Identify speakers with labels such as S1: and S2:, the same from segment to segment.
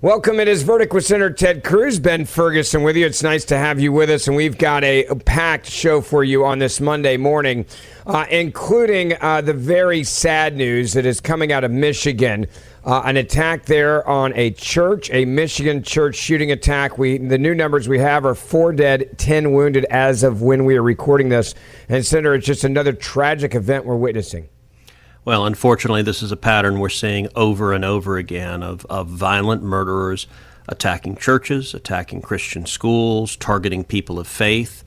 S1: Welcome. It is Verdict with Senator Ted Cruz, Ben Ferguson with you. It's nice to have you with us, and we've got a packed show for you on this Monday morning, including the very sad news that is coming out of Michigan. An attack there on a church, a Michigan church shooting attack. The new numbers we have are 4 dead, 10 wounded as of when we are recording this. And Senator, it's just another tragic event we're witnessing.
S2: Well, unfortunately, this is a pattern we're seeing over and over again of violent murderers attacking churches, attacking Christian schools, targeting people of faith.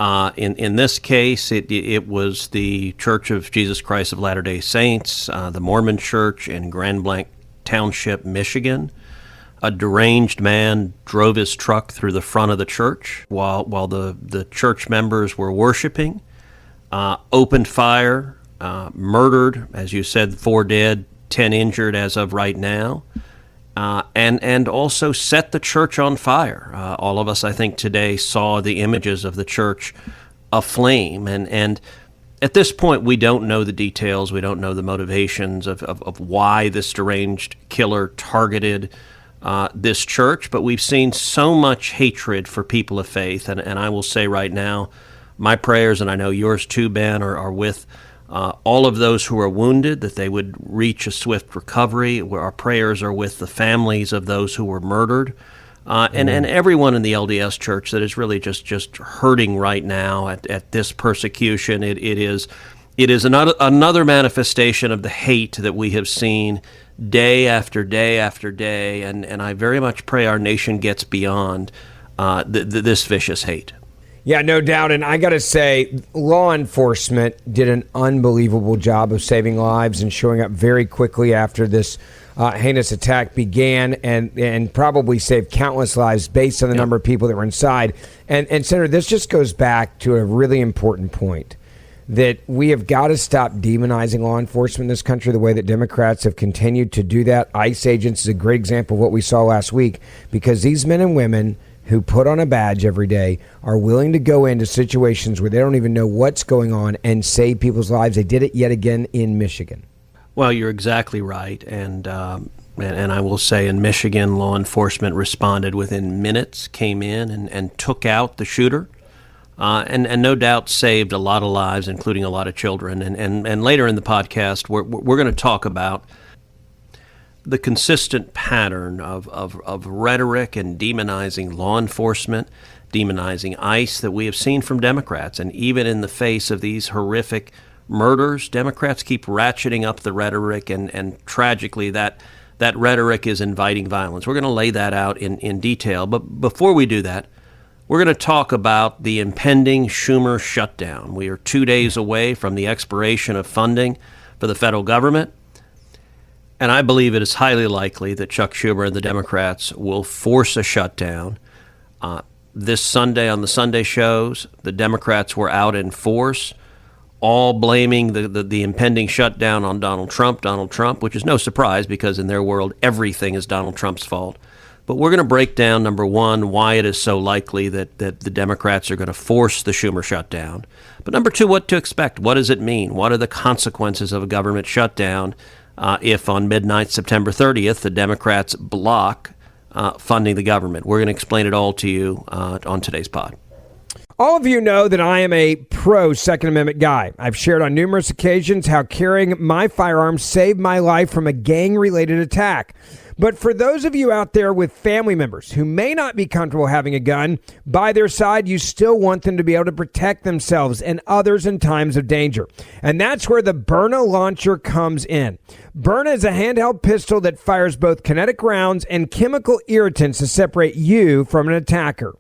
S2: In this case, it was the Church of Jesus Christ of Latter-day Saints, the Mormon Church in Grand Blanc Township, Michigan. A deranged man drove his truck through the front of the church while the church members were worshiping, opened fire, murdered, as you said, 4 dead, 10 injured as of right now, and also set the church on fire. All of us, I think, today saw the images of the church aflame, and at this point, we don't know the details. We don't know the motivations of why this deranged killer targeted this church, but we've seen so much hatred for people of faith, and I will say right now, my prayers, and I know yours too, Ben, are with all of those who are wounded, that they would reach a swift recovery. Our prayers are with the families of those who were murdered, and everyone in the LDS Church that is really just hurting right now at this persecution. It is another manifestation of the hate that we have seen day after day after day, and I very much pray our nation gets beyond this vicious hate.
S1: Yeah, no doubt. And I got to say, law enforcement did an unbelievable job of saving lives and showing up very quickly after this heinous attack began, and probably saved countless lives based on the number of people that were inside. And Senator, this just goes back to a really important point, that we have got to stop demonizing law enforcement in this country the way that Democrats have continued to do that. ICE agents is a great example of what we saw last week, because these men and women who put on a badge every day are willing to go into situations where they don't even know what's going on and save people's lives. They did it yet again in Michigan. Well,
S2: you're exactly right. And I will say in Michigan, law enforcement responded within minutes, came in and took out the shooter, and no doubt saved a lot of lives, including a lot of children. And later in the podcast, we're going to talk about the consistent pattern of rhetoric and demonizing law enforcement, demonizing ICE that we have seen from Democrats. And even in the face of these horrific murders, Democrats keep ratcheting up the rhetoric, and tragically that rhetoric is inviting violence. We're going to lay that out in detail. But before we do that, we're going to talk about the impending Schumer shutdown. We are 2 days away from the expiration of funding for the federal government. And I believe it is highly likely that Chuck Schumer and the Democrats will force a shutdown. This Sunday on the Sunday shows, the Democrats were out in force, all blaming the impending shutdown on Donald Trump, which is no surprise because in their world, everything is Donald Trump's fault. But we're going to break down, number one, why it is so likely that the Democrats are going to force the Schumer shutdown. But number two, what to expect. What does it mean? What are the consequences of a government shutdown if on midnight, September 30th, the Democrats block funding the government? We're going to explain it all to you on today's pod.
S1: All of you know that I am a pro-Second Amendment guy. I've shared on numerous occasions how carrying my firearms saved my life from a gang-related attack. But for those of you out there with family members who may not be comfortable having a gun by their side, you still want them to be able to protect themselves and others in times of danger. And that's where the Byrna launcher comes in. Byrna is a handheld pistol that fires both kinetic rounds and chemical irritants to separate you from an attacker.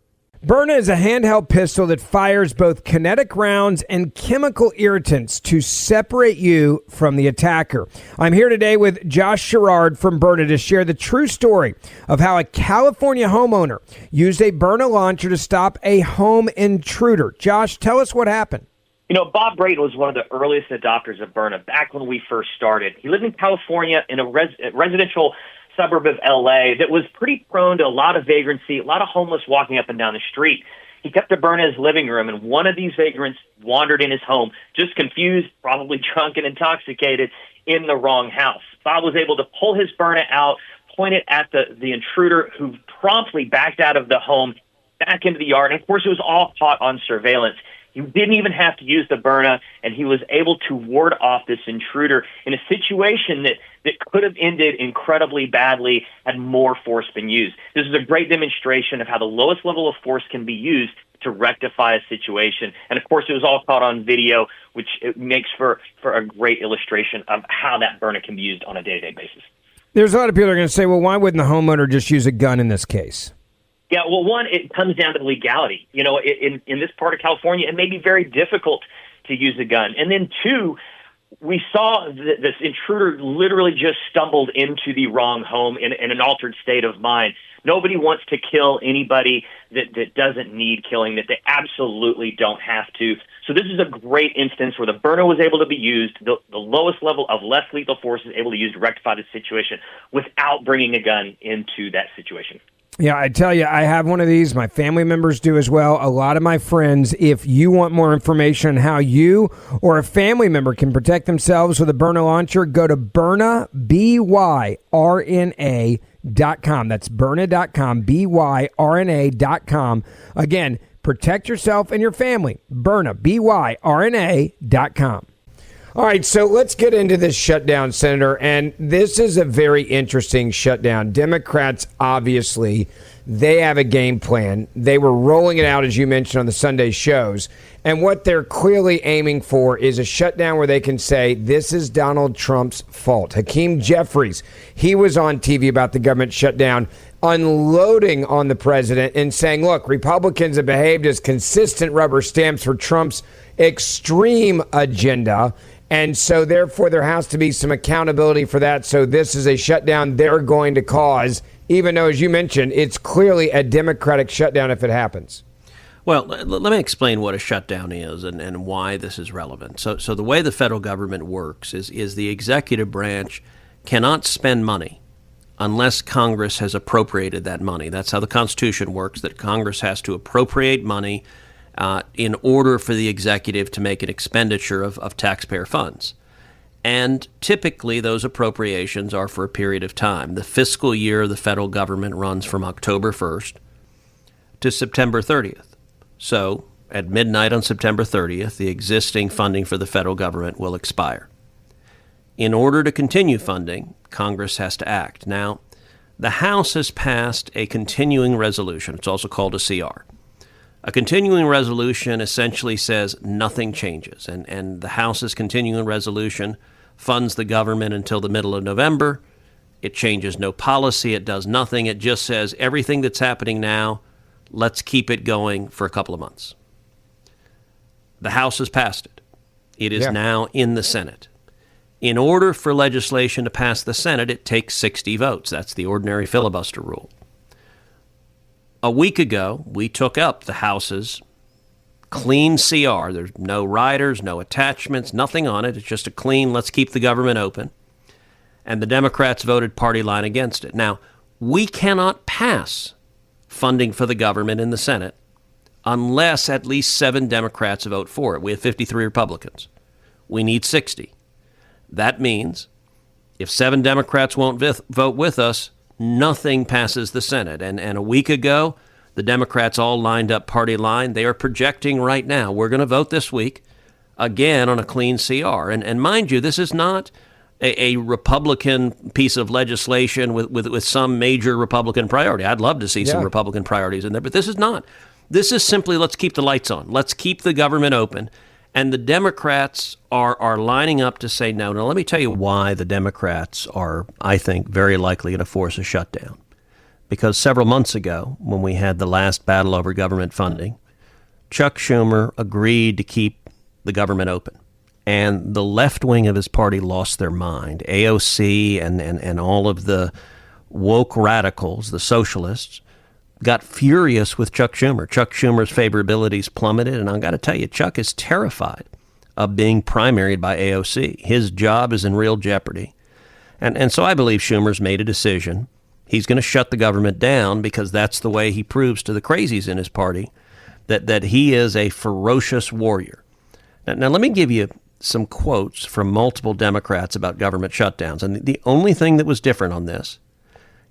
S1: Byrna is a handheld pistol that fires both kinetic rounds and chemical irritants to separate you from the attacker. I'm here today with Josh Sherrard from Byrna to share the true story of how a California homeowner used a Byrna launcher to stop a home intruder. Josh, tell us what happened.
S3: You know, Bob Brayton was one of the earliest adopters of Byrna back when we first started. He lived in California in a residential suburb of L.A. that was pretty prone to a lot of vagrancy, a lot of homeless walking up and down the street. He kept a Byrna in his living room, and one of these vagrants wandered in his home, just confused, probably drunk and intoxicated, in the wrong house. Bob was able to pull his Byrna out, pointed at the intruder, who promptly backed out of the home, back into the yard. And of course, it was all caught on surveillance. He didn't even have to use the Byrna, and he was able to ward off this intruder in a situation that could have ended incredibly badly had more force been used. This is a great demonstration of how the lowest level of force can be used to rectify a situation. And of course, it was all caught on video, which it makes for a great illustration of how that Byrna can be used on a day-to-day basis.
S1: There's a lot of people that are going to say, well, why wouldn't the homeowner just use a gun in this case?
S3: Yeah, well, one, it comes down to legality. You know, in this part of California, it may be very difficult to use a gun. And then two, we saw this intruder literally just stumbled into the wrong home in an altered state of mind. Nobody wants to kill anybody that doesn't need killing, that they absolutely don't have to. So this is a great instance where the Byrna was able to be used, the lowest level of less lethal force is able to use to rectify the situation without bringing a gun into that situation.
S1: Yeah, I tell you, I have one of these. My family members do as well. A lot of my friends, if you want more information on how you or a family member can protect themselves with a Byrna launcher, go to Byrna, Byrna.com. That's Byrna.com, Byrna.com. Again, protect yourself and your family. Byrna, Byrna.com. All right, so let's get into this shutdown, Senator. And this is a very interesting shutdown. Democrats, obviously, they have a game plan. They were rolling it out, as you mentioned, on the Sunday shows. And what they're clearly aiming for is a shutdown where they can say, this is Donald Trump's fault. Hakeem Jeffries, he was on TV about the government shutdown, unloading on the president and saying, look, Republicans have behaved as consistent rubber stamps for Trump's extreme agenda. And so, therefore, there has to be some accountability for that. So this is a shutdown they're going to cause, even though, as you mentioned, it's clearly a Democratic shutdown if it happens.
S2: Well, let me explain what a shutdown is and why this is relevant. So the way the federal government works is the executive branch cannot spend money unless Congress has appropriated that money. That's how the Constitution works, that Congress has to appropriate money in order for the executive to make an expenditure of taxpayer funds. And typically those appropriations are for a period of time. The fiscal year of the federal government runs from October 1st to September 30th. So at midnight on September 30th, the existing funding for the federal government will expire. In order to continue funding, Congress has to act. Now, the House has passed a continuing resolution. It's also called a CR. A continuing resolution essentially says nothing changes, and the House's continuing resolution funds the government until the middle of November. It changes no policy. It does nothing. It just says everything that's happening now, let's keep it going for a couple of months. The House has passed it. It is now in the Senate. In order for legislation to pass the Senate, it takes 60 votes. That's the ordinary filibuster rule. A week ago, we took up the House's clean CR. There's no riders, no attachments, nothing on it. It's just a clean, let's keep the government open. And the Democrats voted party line against it. Now, we cannot pass funding for the government in the Senate unless at least 7 Democrats vote for it. We have 53 Republicans. We need 60. That means if 7 Democrats won't vote with us, nothing passes the Senate. And a week ago, the Democrats all lined up party line. They are projecting right now, we're going to vote this week again on a clean CR. And mind you, this is not a Republican piece of legislation with some major Republican priority. I'd love to see some Republican priorities in there, but this is not. This is simply, let's keep the lights on. Let's keep the government open. And the Democrats are lining up to say no. Now, let me tell you why the Democrats are, I think, very likely going to force a shutdown. Because several months ago, when we had the last battle over government funding, Chuck Schumer agreed to keep the government open. And the left wing of his party lost their mind. AOC and all of the woke radicals, the socialists, got furious with Chuck Schumer. Chuck Schumer's favorabilities plummeted, and I've got to tell you, Chuck is terrified of being primaried by AOC. His job is in real jeopardy. And so I believe Schumer's made a decision. He's going to shut the government down because that's the way he proves to the crazies in his party that he is a ferocious warrior. Now let me give you some quotes from multiple Democrats about government shutdowns. And the only thing that was different on this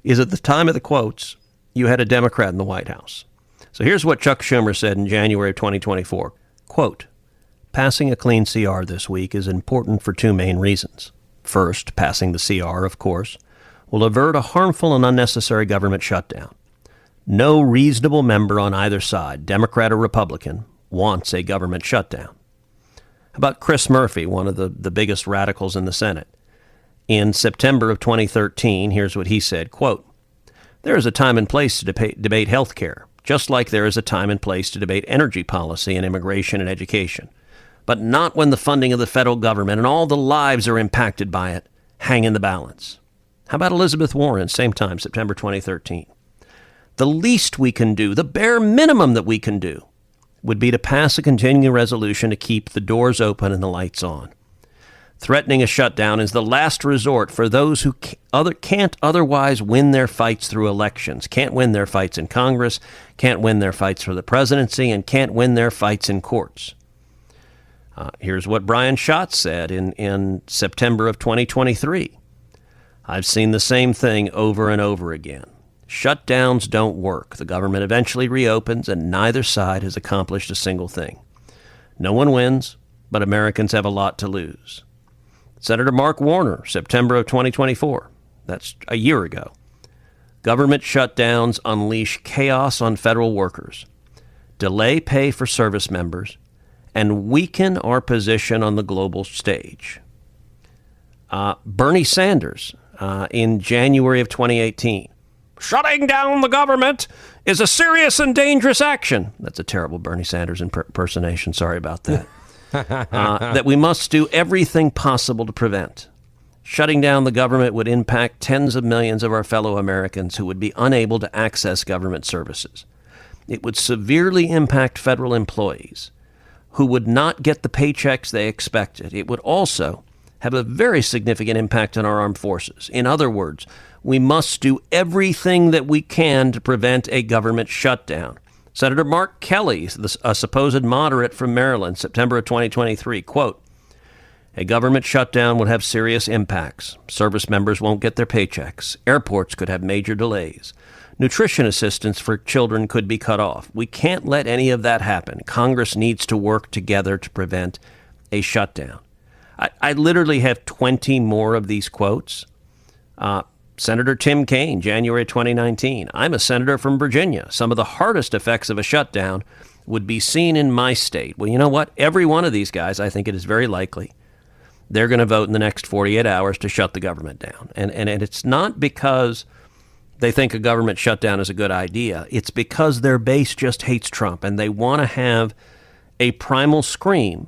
S2: is at the time of the quotes, you had a Democrat in the White House. So here's what Chuck Schumer said in January of 2024. Quote, passing a clean CR this week is important for two main reasons. First, passing the CR, of course, will avert a harmful and unnecessary government shutdown. No reasonable member on either side, Democrat or Republican, wants a government shutdown. How about Chris Murphy, one of the biggest radicals in the Senate? In September of 2013, here's what he said, quote, there is a time and place to debate health care, just like there is a time and place to debate energy policy and immigration and education, but not when the funding of the federal government and all the lives are impacted by it hang in the balance. How about Elizabeth Warren, same time, September 2013? The least we can do, the bare minimum that we can do, would be to pass a continuing resolution to keep the doors open and the lights on. Threatening a shutdown is the last resort for those who can't otherwise win their fights through elections, can't win their fights in Congress, can't win their fights for the presidency, and can't win their fights in courts. Here's what Brian Schatz said in September of 2023. I've seen the same thing over and over again. Shutdowns don't work. The government eventually reopens, and neither side has accomplished a single thing. No one wins, but Americans have a lot to lose. Senator Mark Warner, September of 2024. That's a year ago. Government shutdowns unleash chaos on federal workers, delay pay for service members, and weaken our position on the global stage. Bernie Sanders, in January of 2018. Shutting down the government is a serious and dangerous action. That's a terrible Bernie Sanders impersonation. Sorry about that. That we must do everything possible to prevent. Shutting down the government would impact tens of millions of our fellow Americans who would be unable to access government services. It would severely impact federal employees who would not get the paychecks they expected. It would also have a very significant impact on our armed forces. In other words, we must do everything that we can to prevent a government shutdown. Senator Mark Kelly, a supposed moderate from Maryland, September of 2023, quote, a government shutdown would have serious impacts. Service members won't get their paychecks. Airports could have major delays. Nutrition assistance for children could be cut off. We can't let any of that happen. Congress needs to work together to prevent a shutdown. I literally have 20 more of these quotes. Senator Tim Kaine, January 2019. I'm a senator from Virginia. Some of the hardest effects of a shutdown would be seen in my state. Well, you know what? Every one of these guys, I think it is very likely, they're going to vote in the next 48 hours to shut the government down. And it's not because they think a government shutdown is a good idea. It's because their base just hates Trump, and they want to have a primal scream.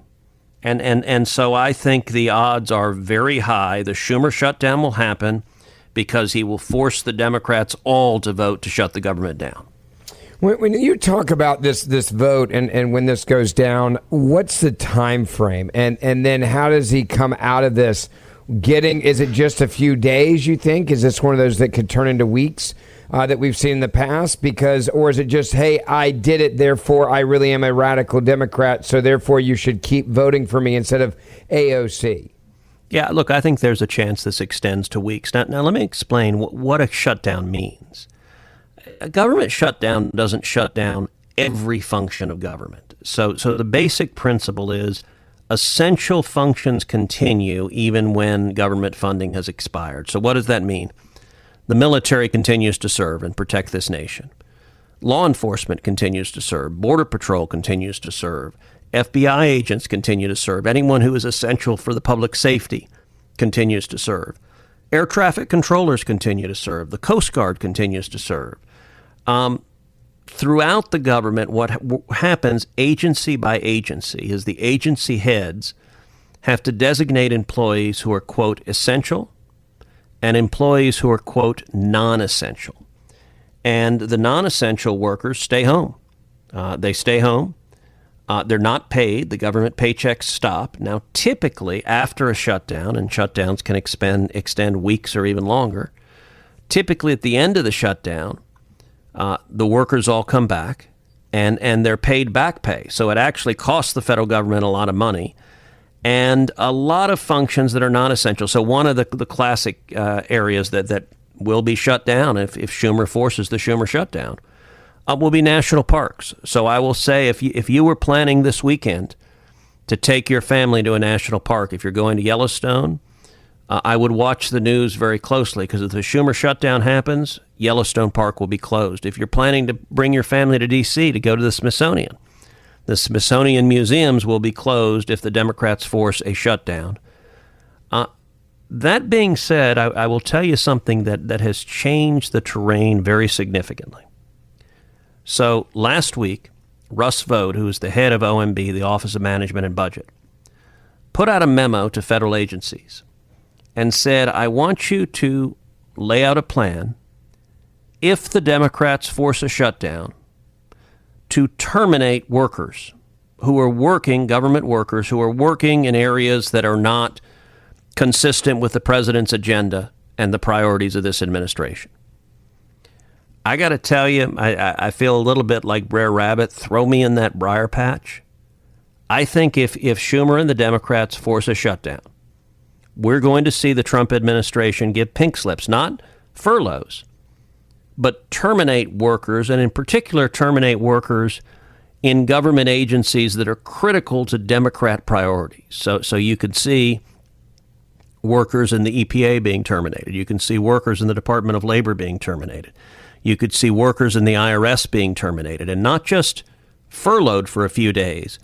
S2: And so I think the odds are very high. The Schumer shutdown will happen because he will force the Democrats all to vote to shut the government down.
S1: When you talk about this vote and when this goes down, what's the time frame? And then how does he come out of this? Is it just a few days, you think? Is this one of those that could turn into weeks that we've seen in the past? Or is it just, hey, I did it, therefore I really am a radical Democrat, so therefore you should keep voting for me instead of AOC?
S2: Yeah, look, I think there's a chance this extends to weeks. Now let me explain what a shutdown means. A government shutdown doesn't shut down every function of government. So the basic principle is essential functions continue even when government funding has expired. So what does that mean? The military continues to serve and protect this nation. Law enforcement continues to serve. Border Patrol continues to serve. FBI agents continue to serve. Anyone who is essential for the public safety continues to serve. Air traffic controllers continue to serve. The Coast Guard continues to serve. Throughout the government, what happens agency by agency is the agency heads have to designate employees who are, quote, essential and employees who are, quote, non-essential. And the non-essential workers stay home. They stay home. They're not paid. The government paychecks stop. Now, typically, after a shutdown, and shutdowns can extend weeks or even longer, typically at the end of the shutdown, the workers all come back, and they're paid back pay. So it actually costs the federal government a lot of money and a lot of functions that are non-essential. So one of the classic areas that will be shut down if Schumer forces the Schumer shutdown will be national parks. So I will say, if you were planning this weekend to take your family to a national park, if you're going to Yellowstone, I would watch the news very closely, because if the Schumer shutdown happens, Yellowstone Park will be closed. If you're planning to bring your family to D.C. to go to the Smithsonian museums will be closed if the Democrats force a shutdown. That being said, I will tell you something that has changed the terrain very significantly. So last week, Russ Vought, who is the head of OMB, the Office of Management and Budget, put out a memo to federal agencies and said, I want you to lay out a plan, if the Democrats force a shutdown, to terminate workers who are working, government workers who are working in areas that are not consistent with the president's agenda and the priorities of this administration. I got to tell you, I feel a little bit like Brer Rabbit. Throw me in that briar patch. I think if Schumer and the Democrats force a shutdown, we're going to see the Trump administration give pink slips, not furloughs, but terminate workers, and in particular terminate workers in government agencies that are critical to Democrat priorities. So you could see workers in the EPA being terminated. You can see workers in the Department of Labor being terminated. You could see workers in the IRS being terminated, and not just furloughed for a few days,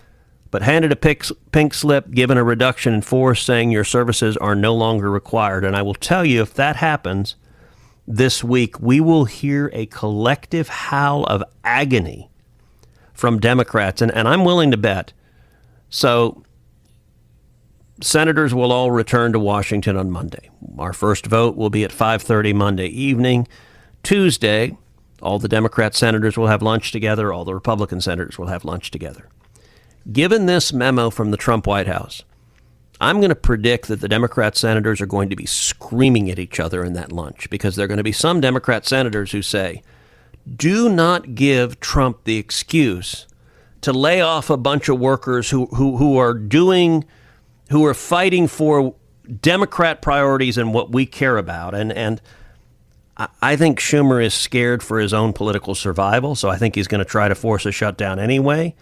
S2: but handed a pink slip, given a reduction in force, saying your services are no longer required. And I will tell you, if that happens this week, we will hear a collective howl of agony from Democrats. And I'm willing to bet. So senators will all return to Washington on Monday. Our first vote will be at 5:30 Monday evening. Tuesday, all the Democrat senators will have lunch together. All the Republican senators will have lunch together. Given this memo from the Trump White House, I'm going to predict that the Democrat senators are going to be screaming at each other in that lunch, because there are going to be some Democrat senators who say, do not give Trump the excuse to lay off a bunch of workers who are fighting for Democrat priorities and what we care about. And I think Schumer is scared for his own political survival, so I think he's going to try to force a shutdown anyway.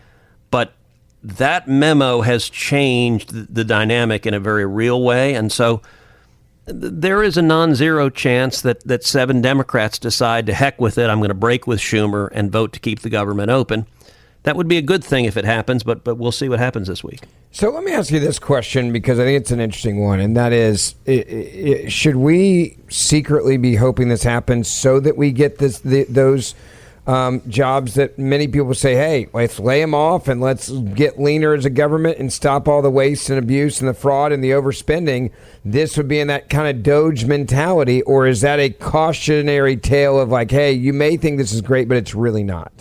S2: But that memo has changed the dynamic in a very real way. And so there is a non-zero chance that 7 Democrats decide to heck with it. I'm going to break with Schumer and vote to keep the government open. That would be a good thing if it happens, but we'll see what happens this week.
S1: So let me ask you this question, because I think it's an interesting one, and that is, should we secretly be hoping this happens so that we get those jobs that many people say, hey, let's lay them off and let's get leaner as a government and stop all the waste and abuse and the fraud and the overspending? This would be in that kind of Doge mentality, or is that a cautionary tale of like, hey, you may think this is great, but it's really not?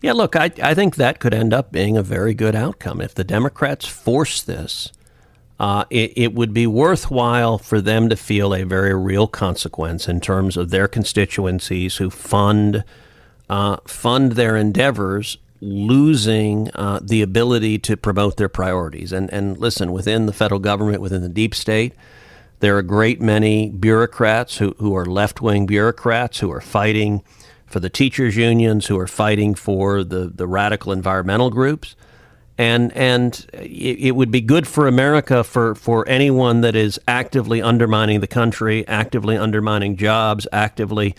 S2: Yeah, look, I think that could end up being a very good outcome. If the Democrats force this, it would be worthwhile for them to feel a very real consequence in terms of their constituencies who fund their endeavors losing the ability to promote their priorities. And listen, within the federal government, within the deep state, there are a great many bureaucrats who are left-wing bureaucrats who are fighting for the teachers' unions, who are fighting for the radical environmental groups. And it would be good for America for anyone that is actively undermining the country, actively undermining jobs, actively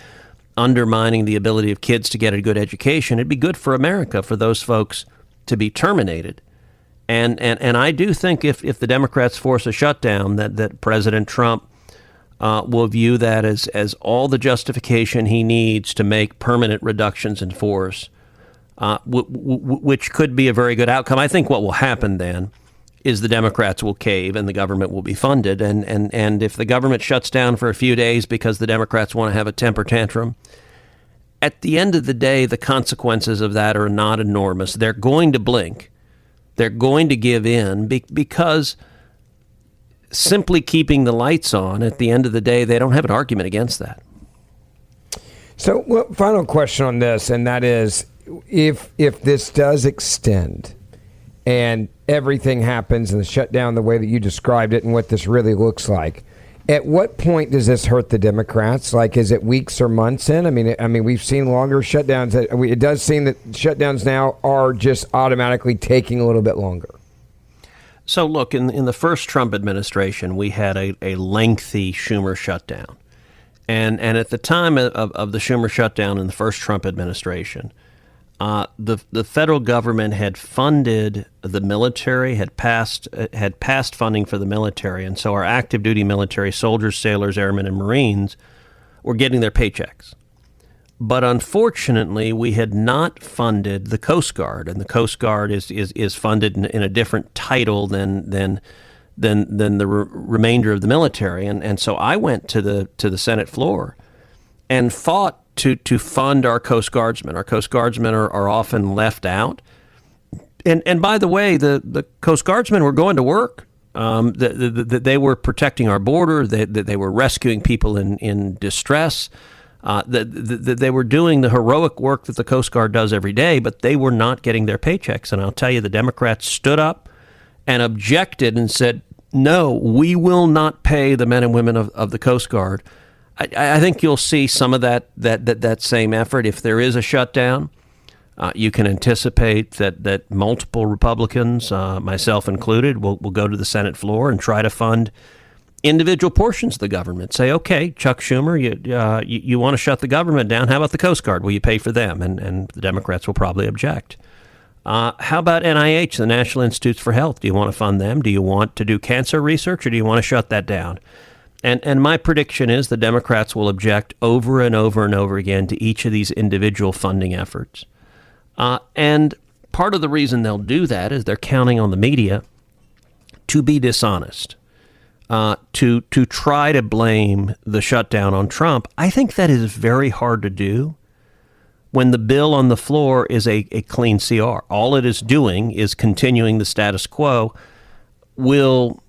S2: undermining the ability of kids to get a good education. It'd be good for America for those folks to be terminated. And I do think if the Democrats force a shutdown, that President Trump will view that as all the justification he needs to make permanent reductions in force, which could be a very good outcome. I think what will happen then is the Democrats will cave and the government will be funded. And if the government shuts down for a few days because the Democrats want to have a temper tantrum, at the end of the day, the consequences of that are not enormous. They're going to blink. They're going to give in because simply keeping the lights on, at the end of the day, they don't have an argument against that.
S1: So, well, final question on this, and that is, if this does extend and everything happens and the shutdown the way that you described it and what this really looks like, At what point does this hurt the Democrats? Like, is it weeks or months in? I mean, we've seen longer shutdowns. It does seem that shutdowns now are just automatically taking a little bit longer.
S2: So, look, in the first Trump administration, we had a lengthy Schumer shutdown. And at the time of the Schumer shutdown in the first Trump administration, the federal government had funded the military, had passed funding for the military, and so our active duty military, soldiers, sailors, airmen, and Marines, were getting their paychecks. But unfortunately, we had not funded the Coast Guard, and the Coast Guard is funded in a different title than the remainder of the military, and so I went to the Senate floor and fought to fund our Coast Guardsmen. Our Coast Guardsmen are often left out. And by the way, the Coast Guardsmen were going to work. They were protecting our border. They were rescuing people in distress. They were doing the heroic work that the Coast Guard does every day, but they were not getting their paychecks. And I'll tell you, the Democrats stood up and objected and said, no, we will not pay the men and women of the Coast Guard. I think you'll see some of that same effort if there is a shutdown. You can anticipate that multiple Republicans, myself included, will go to the Senate floor and try to fund individual portions of the government. Say, okay, Chuck Schumer, you want to shut the government down. How about the Coast Guard? Will you pay for them? And the Democrats will probably object. How about NIH, the National Institutes for Health? Do you want to fund them? Do you want to do cancer research, or do you want to shut that down? And my prediction is the Democrats will object over and over and over again to each of these individual funding efforts. And part of the reason they'll do that is they're counting on the media to be dishonest, to try to blame the shutdown on Trump. I think that is very hard to do when the bill on the floor is a clean CR. All it is doing is continuing the status quo. Will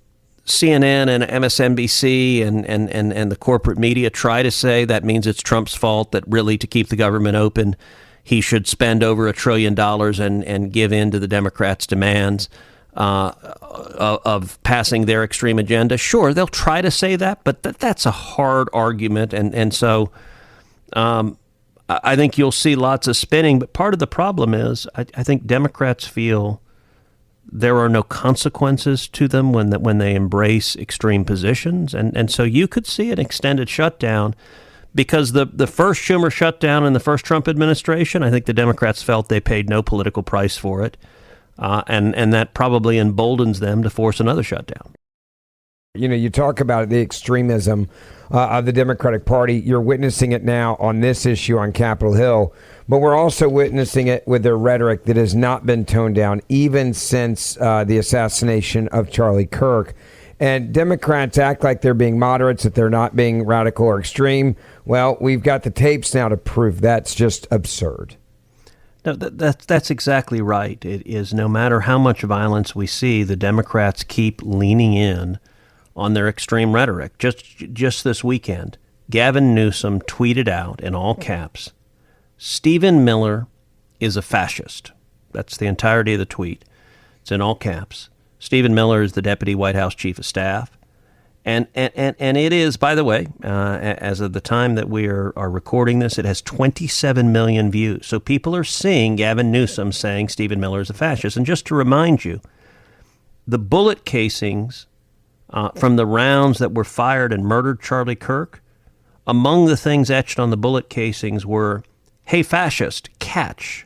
S2: CNN and MSNBC and the corporate media try to say that means it's Trump's fault, that really to keep the government open, he should spend over $1 trillion and give in to the Democrats' demands of passing their extreme agenda? Sure, they'll try to say that, but that's a hard argument. And so I think you'll see lots of spinning. But part of the problem is I think Democrats feel there are no consequences to them when they embrace extreme positions. And so you could see an extended shutdown because the first Schumer shutdown in the first Trump administration, I think the Democrats felt they paid no political price for it. And that probably emboldens them to force another shutdown.
S1: You know, you talk about the extremism of the Democratic Party. You're witnessing it now on this issue on Capitol Hill, but we're also witnessing it with their rhetoric that has not been toned down even since the assassination of Charlie Kirk. And Democrats act like they're being moderates, that they're not being radical or extreme. Well, we've got the tapes now to prove that's just absurd.
S2: No, that's exactly right. It is, no matter how much violence we see, the Democrats keep leaning in on their extreme rhetoric. Just this weekend, Gavin Newsom tweeted out in all caps, "Stephen Miller is a fascist." That's the entirety of the tweet. It's in all caps. Stephen Miller is the Deputy White House Chief of Staff. And it is, by the way, as of the time that we are recording this, it has 27 million views. So people are seeing Gavin Newsom saying Stephen Miller is a fascist. And just to remind you, the bullet casings from the rounds that were fired and murdered Charlie Kirk, among the things etched on the bullet casings were, "Hey, fascist, catch."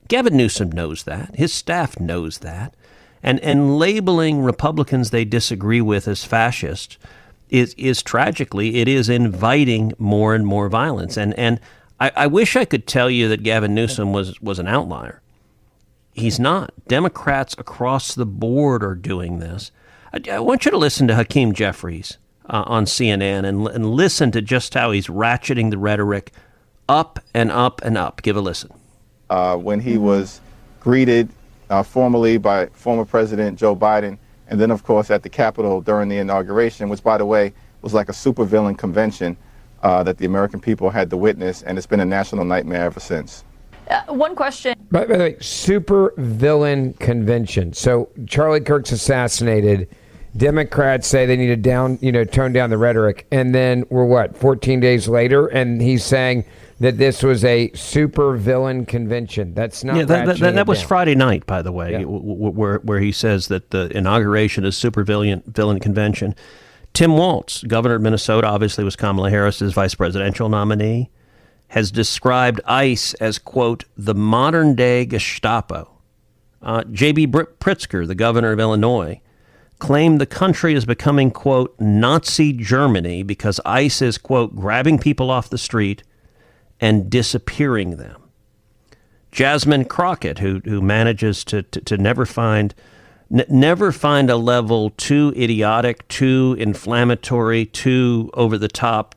S2: Gavin Newsom knows that. His staff knows that. And labeling Republicans they disagree with as fascist is tragically, it is inviting more and more violence. And I wish I could tell you that Gavin Newsom was an outlier. He's not. Democrats across the board are doing this. I want you to listen to Hakeem Jeffries on CNN and listen to just how he's ratcheting the rhetoric up and up and up. Give a listen.
S4: When he was greeted formally by former President Joe Biden, and then, of course, at the Capitol during the inauguration, which, by the way, was like a supervillain convention that the American people had to witness, and it's been a national nightmare ever since.
S5: One question.
S1: By the way, super villain convention. So Charlie Kirk's assassinated, Democrats say they need to tone down the rhetoric. And then we're 14 days later, and he's saying that this was a super villain convention. That's not
S2: that was Friday night, by the way,
S1: Yeah.
S2: where he says that the inauguration is super villain convention. Tim Walz, governor of Minnesota, obviously was Kamala Harris's vice presidential nominee, has described ICE as, quote, the modern day Gestapo. J.B. Pritzker, the governor of Illinois, claimed the country is becoming, quote, Nazi Germany because ICE is, quote, grabbing people off the street and disappearing them. Jasmine Crockett, who manages to never find a level too idiotic, too inflammatory, too over the top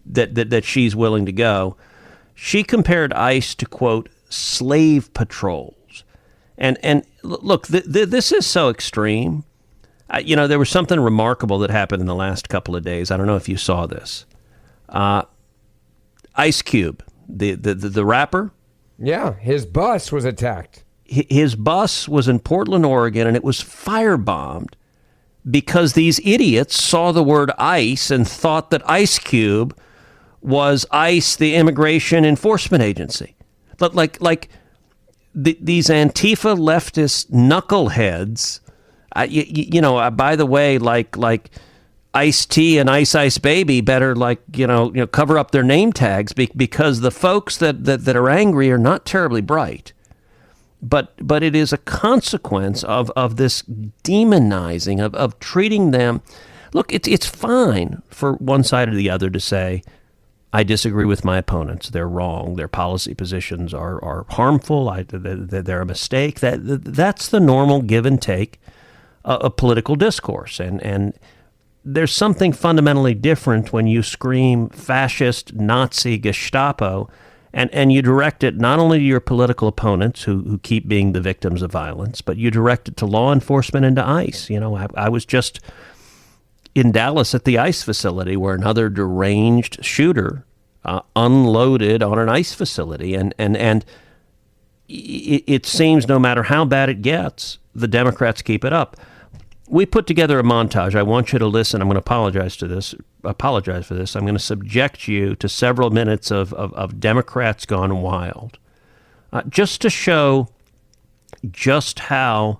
S2: that she's willing to go. She compared ICE to, quote, slave patrols. And look, this is so extreme. There was something remarkable that happened in the last couple of days. I don't know if you saw this. Ice Cube, the rapper.
S1: Yeah, his bus was attacked.
S2: His bus was in Portland, Oregon, and it was firebombed because these idiots saw the word ICE and thought that Ice Cube was ICE, the immigration enforcement agency. But these Antifa leftist knuckleheads, by the way, like Ice-T and Ice Baby better cover up their name tags because the folks that are angry are not terribly bright. But it is a consequence of this demonizing, of treating them. Look, it's fine for one side or the other to say, I disagree with my opponents. They're wrong. Their policy positions are harmful. They're a mistake. That's the normal give and take of political discourse. And there's something fundamentally different when you scream fascist, Nazi, Gestapo, and you direct it not only to your political opponents who keep being the victims of violence, but you direct it to law enforcement and to ICE. I was just in Dallas at the ICE facility where another deranged shooter unloaded on an ICE facility. And it seems no matter how bad it gets, the Democrats keep it up. We put together a montage. I want you to listen. I'm going to apologize for this. I'm going to subject you to several minutes of Democrats gone wild, just to show just how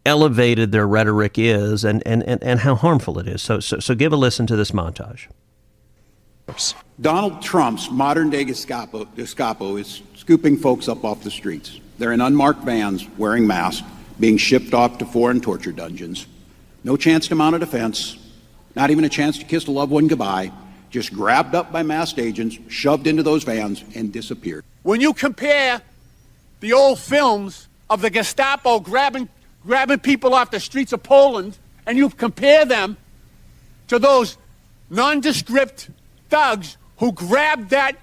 S2: elevated their rhetoric is and how harmful it is. So give a listen to this montage.
S5: Donald Trump's modern-day Gestapo is scooping folks up off the streets. They're in unmarked vans, wearing masks, being shipped off to foreign torture dungeons. No chance to mount a defense, not even a chance to kiss a loved one goodbye, just grabbed up by masked agents, shoved into those vans, and disappeared.
S6: When you compare the old films of the Gestapo grabbing people off the streets of Poland, and you compare them to those nondescript thugs who grabbed that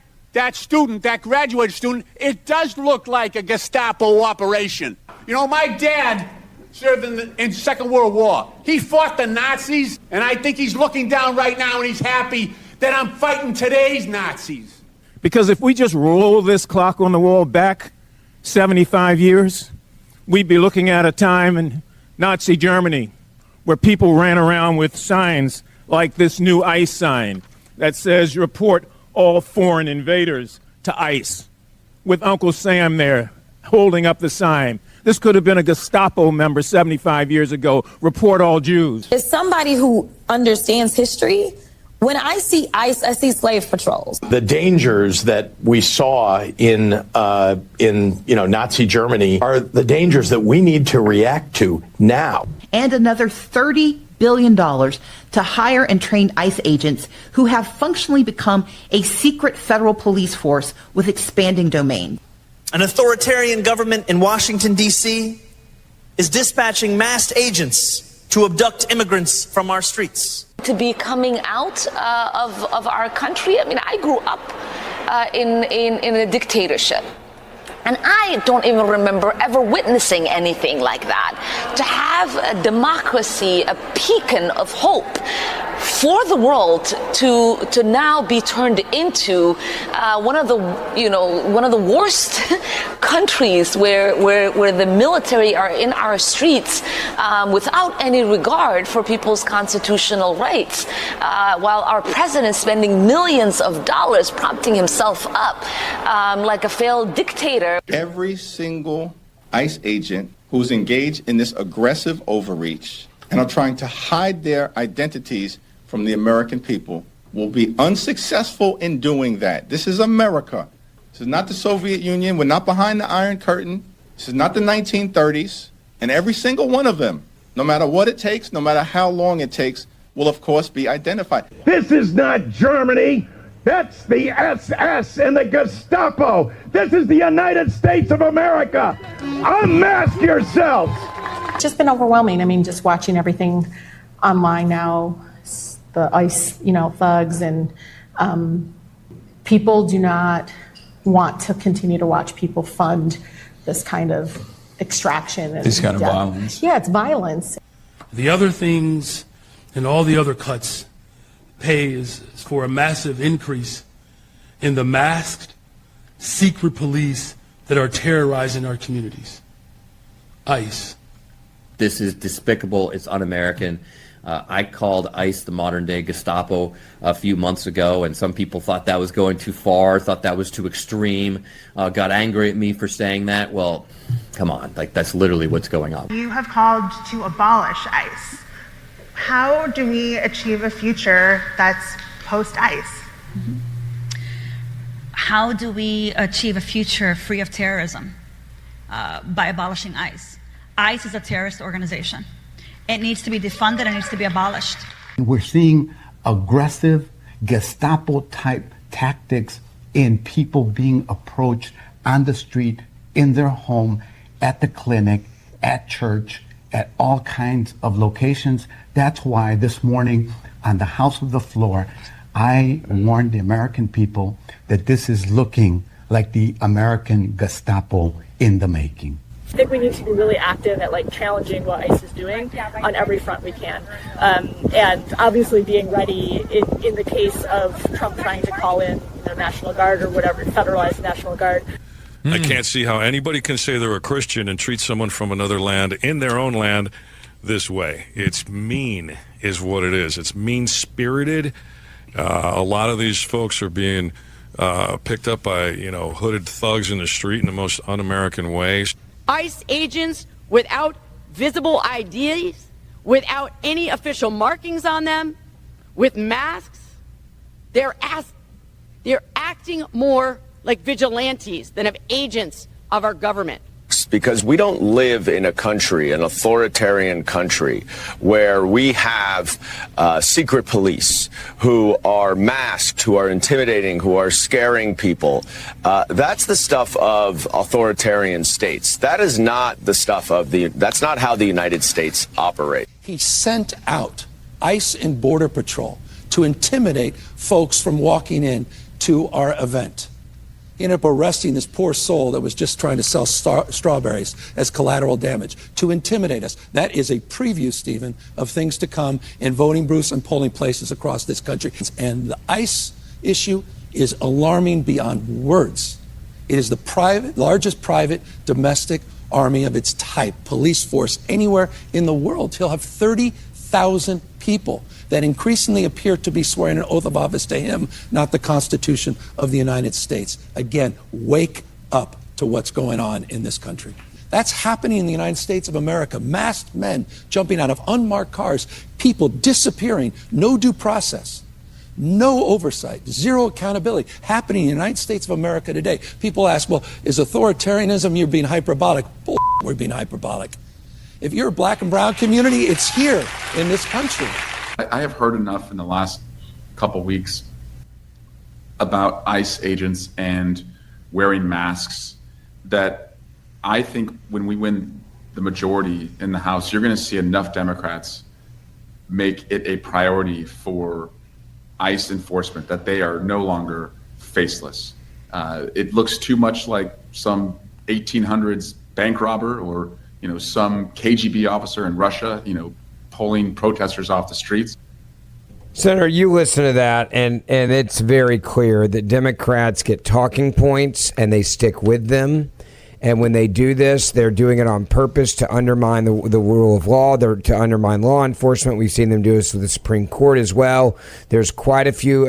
S6: graduated student, it does look like a Gestapo operation. My dad served in the Second World War. He fought the Nazis, and I think he's looking down right now and he's happy that I'm fighting today's Nazis.
S7: Because if we just roll this clock on the wall back 75 years, we'd be looking at a time in Nazi Germany where people ran around with signs like this new ICE sign that says, report all foreign invaders to ICE, with Uncle Sam there holding up the sign. This could have been a Gestapo member 75 years ago. Report all Jews.
S8: As somebody who understands history, when I see ICE, I see slave patrols.
S9: The dangers that we saw in Nazi Germany are the dangers that we need to react to now.
S10: And another $30 billion to hire and train ICE agents who have functionally become a secret federal police force with expanding domain.
S11: An authoritarian government in Washington, D.C. is dispatching masked agents to abduct immigrants from our streets.
S8: To be coming out of our country, I grew up in a dictatorship. And I don't even remember ever witnessing anything like that. To have a democracy, a beacon of hope, for the world to now be turned into one of the worst countries where the military are in our streets without any regard for people's constitutional rights, while our president is spending millions of dollars propping himself up like a failed dictator.
S4: Every single ICE agent who's engaged in this aggressive overreach and are trying to hide their identities from the American people will be unsuccessful in doing that. This is America. This is not the Soviet Union. We're not behind the Iron Curtain. This is not the 1930s. And every single one of them, no matter what it takes, no matter how long it takes, will of course be identified.
S12: This is not Germany. That's the SS and the Gestapo. This is the United States of America. Unmask yourselves.
S13: It's just been overwhelming. I mean, just watching everything online now, the ICE, thugs, and people do not want to continue to watch people fund this kind of extraction. And
S14: this kind of violence.
S13: Yeah, it's violence.
S15: The other things and all the other cuts pays for a massive increase in the masked, secret police that are terrorizing our communities. ICE.
S16: This is despicable. It's un-American. I called ICE the modern-day Gestapo a few months ago, and some people thought that was going too far, thought that was too extreme, got angry at me for saying that. Well, come on. That's literally what's going on.
S17: You have called to abolish ICE. How do we achieve a future that's post-ICE?
S18: Mm-hmm. How do we achieve a future free of terrorism? By abolishing ICE. ICE is a terrorist organization. It needs to be defunded and needs to be abolished.
S19: We're seeing aggressive Gestapo-type tactics in people being approached on the street, in their home, at the clinic, at church, at all kinds of locations. That's why this morning on the House of the Floor, I warned the American people that this is looking like the American Gestapo in the making.
S20: I think we need to be really active at challenging what ICE is doing on every front we can. And obviously being ready in the case of Trump trying to call in the National Guard or whatever, federalized National Guard.
S21: I can't see how anybody can say they're a Christian and treat someone from another land in their own land this way. It's mean is what it is. It's mean-spirited. A lot of these folks are being picked up by, hooded thugs in the street in the most un-American ways.
S22: ICE agents without visible IDs, without any official markings on them, with masks, they're acting more like vigilantes than of agents of our government.
S23: Because we don't live in a country, an authoritarian country, where we have secret police who are masked, who are intimidating, who are scaring people. That's the stuff of authoritarian states. That is not the stuff of that's not how the United States operates.
S24: He sent out ICE and Border Patrol to intimidate folks from walking in to our event. He ended up arresting this poor soul that was just trying to sell strawberries as collateral damage to intimidate us. That is a preview, Stephen, of things to come in voting booths and polling places across this country. And the ICE issue is alarming beyond words. It is the largest private domestic army of its type, police force anywhere in the world. He'll have 30,000 people that increasingly appear to be swearing an oath of office to him, not the Constitution of the United States. Again, wake up to what's going on in this country. That's happening in the United States of America. Masked men jumping out of unmarked cars, people disappearing, no due process, no oversight, zero accountability, happening in the United States of America today. People ask, well, is authoritarianism, you're being hyperbolic? Bull, we're being hyperbolic. If you're a black and brown community, it's here in this country.
S25: I have heard enough in the last couple weeks about ICE agents and wearing masks that I think when we win the majority in the House, you're going to see enough Democrats make it a priority for ICE enforcement that they are no longer faceless. It looks too much like some 1800s bank robber or some KGB officer in Russia, pulling protesters off the streets.
S1: Senator, you listen to that, and it's very clear that Democrats get talking points and they stick with them. And when they do this, they're doing it on purpose to undermine the rule of law, to undermine law enforcement. We've seen them do this with the Supreme Court as well. There's quite a few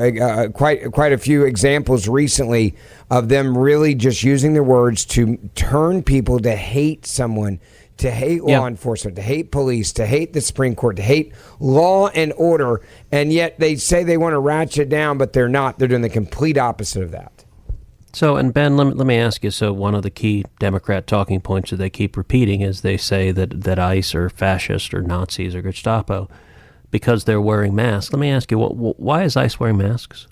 S1: examples recently of them really just using their words to turn people to hate someone, to hate law enforcement, to hate police, to hate the Supreme Court, to hate law and order. And yet they say they want to ratchet down, but they're not. They're doing the complete opposite of that.
S2: So, and Ben, let me ask you, so one of the key Democrat talking points that they keep repeating is they say that ICE are fascist or Nazis or Gestapo because they're wearing masks. Let me ask you, why is ICE wearing masks?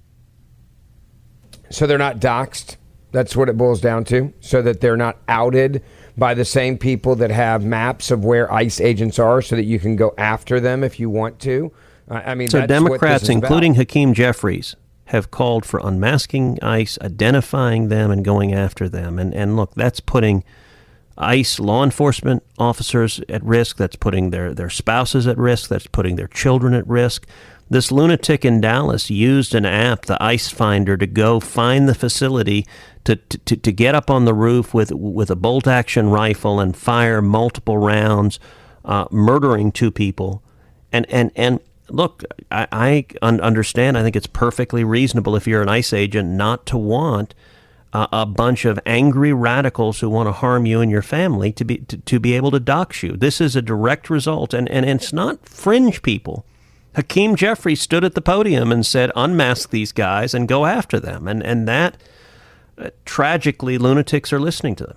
S1: So they're not doxxed. That's what it boils down to. So that they're not outed by the same people that have maps of where ICE agents are so that you can go after them if you want to. I mean,
S2: so
S1: that's
S2: Democrats,
S1: what this is
S2: including
S1: about.
S2: Hakeem Jeffries, have called for unmasking ICE, identifying them, and going after them. And look, that's putting ICE law enforcement officers at risk. That's putting their spouses at risk. That's putting their children at risk. This lunatic in Dallas used an app, the ICE Finder, to go find the facility to get up on the roof with a bolt-action rifle and fire multiple rounds, murdering 2 people. And look, I understand. I think it's perfectly reasonable if you're an ICE agent not to want a bunch of angry radicals who want to harm you and your family to be able to dox you. This is a direct result, and it's not fringe people. Hakeem Jeffries stood at the podium and said, unmask these guys and go after them. And that, tragically, lunatics are listening to them.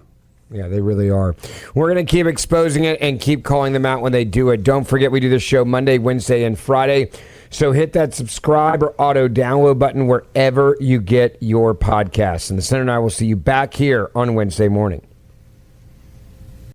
S1: Yeah, they really are. We're going to keep exposing it and keep calling them out when they do it. Don't forget, we do this show Monday, Wednesday, and Friday. So hit that subscribe or auto download button wherever you get your podcasts. And the Senator and I will see you back here on Wednesday morning.